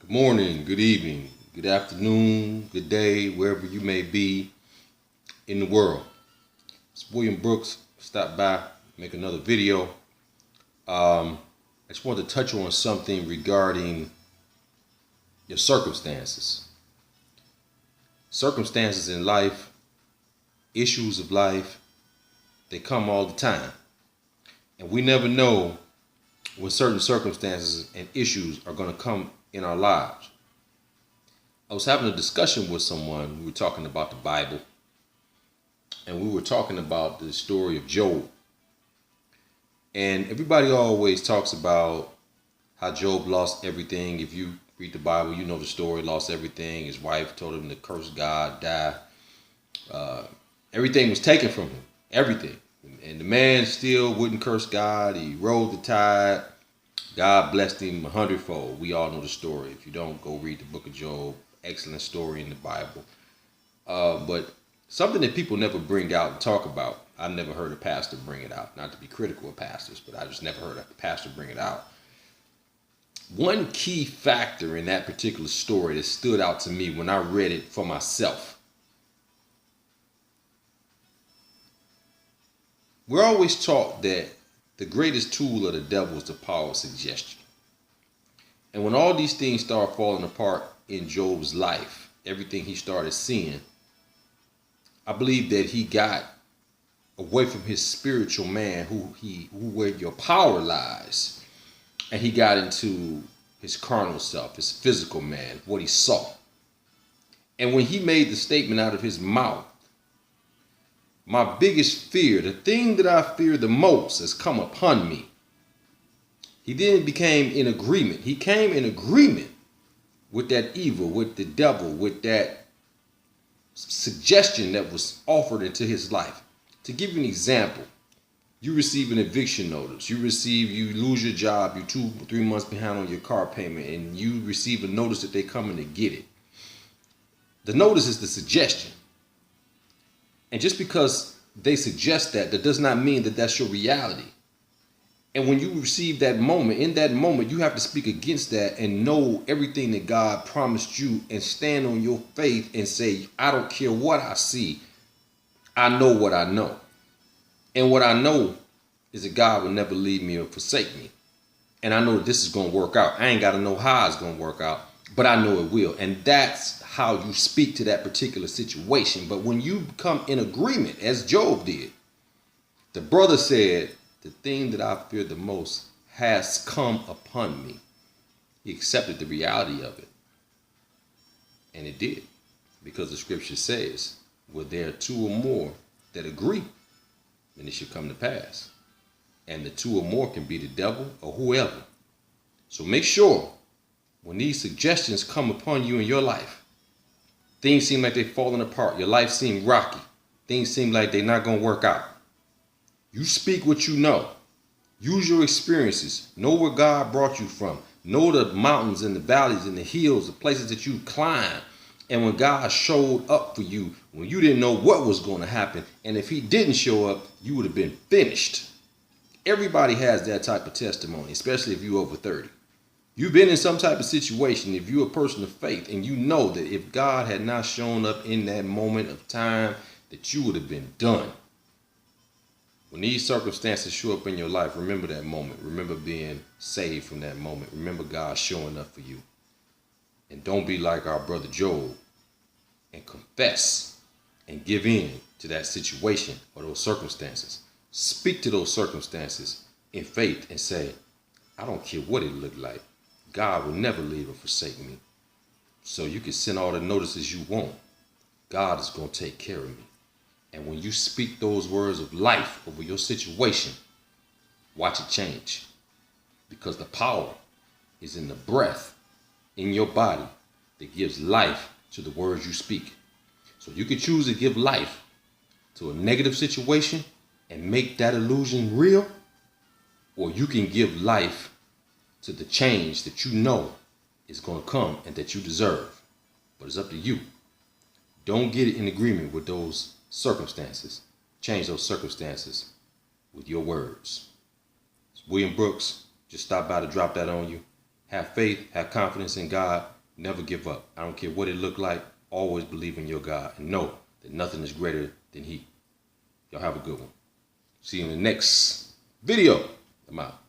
Good morning, good evening, good afternoon, good day, wherever you may be in the world. It's William Brooks. Stop by, make another video. I just wanted to touch on something regarding your circumstances. Circumstances in life, issues of life, they come all the time. And we never know when certain circumstances and issues are going to come in our lives. I was having a discussion with someone. We were talking about the Bible, and we were talking about the story of Job. And everybody always talks about how Job lost everything. If you read the Bible, you know the story, lost everything. His wife told him to curse God, die. Everything was taken from him, everything. And the man still wouldn't curse God. He rode the tide. God blessed him 100-fold. We all know the story. If you don't, go read the book of Job. Excellent story in the Bible. But something that people never bring out and talk about. I never heard a pastor bring it out. Not to be critical of pastors, but I just never heard a pastor bring it out. One key factor in that particular story that stood out to me when I read it for myself. We're always taught that the greatest tool of the devil is the power of suggestion. And when all these things start falling apart in Job's life, everything he started seeing, I believe that he got away from his spiritual man, where your power lies, and he got into his carnal self, his physical man, what he saw. And when he made the statement out of his mouth, my biggest fear, the thing that I fear the most, has come upon me. He then became in agreement. He came in agreement with that evil, with the devil, with that suggestion that was offered into his life. To give you an example, you receive an eviction notice. You lose your job, you're 2 or 3 months behind on your car payment, and you receive a notice that they're coming to get it. The notice is the suggestion. And just because they suggest that does not mean that that's your reality. And when you receive that moment, in that moment, you have to speak against that and know everything that God promised you and stand on your faith and say, I don't care what I see. I know what I know. And what I know is that God will never leave me or forsake me. And I know that this is going to work out. I ain't got to know how it's going to work out, but I know it will. And that's how you speak to that particular situation. But when you come in agreement, as Job did, the brother said, the thing that I fear the most has come upon me. He accepted the reality of it. And it did. Because the scripture says, where there are 2 or more that agree, then it should come to pass. And the 2 or more can be the devil or whoever. So make sure when these suggestions come upon you in your life, things seem like they're falling apart. Your life seems rocky. Things seem like they're not going to work out. You speak what you know. Use your experiences. Know where God brought you from. Know the mountains and the valleys and the hills, the places that you climbed. And when God showed up for you, when you didn't know what was going to happen, and if he didn't show up, you would have been finished. Everybody has that type of testimony, especially if you're over 30. You've been in some type of situation, if you're a person of faith, and you know that if God had not shown up in that moment of time, that you would have been done. When these circumstances show up in your life, remember that moment. Remember being saved from that moment. Remember God showing up for you. And don't be like our brother Job and confess and give in to that situation or those circumstances. Speak to those circumstances in faith and say, I don't care what it looked like. God will never leave or forsake me. So you can send all the notices you want. God is going to take care of me. And when you speak those words of life over your situation, watch it change. Because the power is in the breath in your body that gives life to the words you speak. So you can choose to give life to a negative situation and make that illusion real, or you can give life to the change that you know is going to come and that you deserve. But it's up to you. Don't get in agreement with those circumstances. Change those circumstances with your words. It's William Brooks. Just stop by to drop that on you. Have faith, have confidence in God, Never give up. I don't care what it look like. Always believe in your God and know that nothing is greater than He. Y'all have a good one. See you in the next video. I'm out.